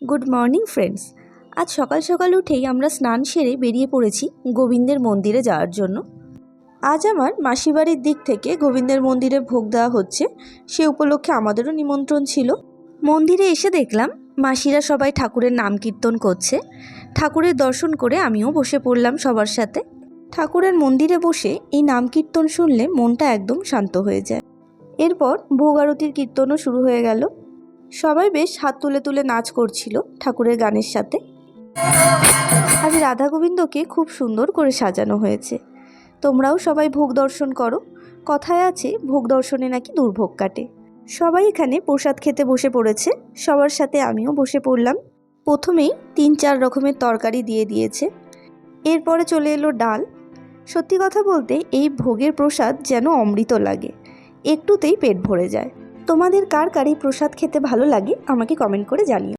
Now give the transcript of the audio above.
Good morning friends. আজ সকাল সকাল উঠেই আমরা স্নান সেরে বেরিয়ে পড়েছি গোবিন্দের মন্দিরে যাওয়ার জন্য। আজ আমার মাসিবাড়ির দিক থেকে গোবিন্দের মন্দিরে ভোগ দেওয়া হচ্ছে, সে উপলক্ষে আমাদেরও নিমন্ত্রণ ছিল। মন্দিরে এসে দেখলাম মাসিরা সবাই ঠাকুরের নাম কীর্তন করছে। ঠাকুরের দর্শন করে আমিও বসে পড়লাম সবার সাথে। ঠাকুরের মন্দিরে বসে এই নাম কীর্তন শুনলে মনটা একদম শান্ত হয়ে যায়। এরপর ভোগ আরতির কীর্তনও শুরু হয়ে গেল। সবাই বেশ হাত তুলে তুলে নাচ করছিল ঠাকুরের গানের সাথে। আজ রাধা গোবিন্দকে খুব সুন্দর করে সাজানো হয়েছে। তোমরাও সবাই ভোগ দর্শন করো। কথায় আছে ভোগ দর্শনে নাকি দুর্ভোগ কাটে। সবাই এখানে প্রসাদ খেতে বসে পড়েছে, সবার সাথে আমিও বসে পড়লাম। প্রথমেই 3-4 রকমের তরকারি দিয়ে দিয়েছে, এরপরে চলে এলো ডাল। সত্যি কথা বলতে এই ভোগের প্রসাদ যেন অমৃত লাগে, একটুতেই পেট ভরে যায়। তোমাদের কার কার এই প্রসাদ খেতে ভালো লাগে আমাকে কমেন্ট করে জানিও।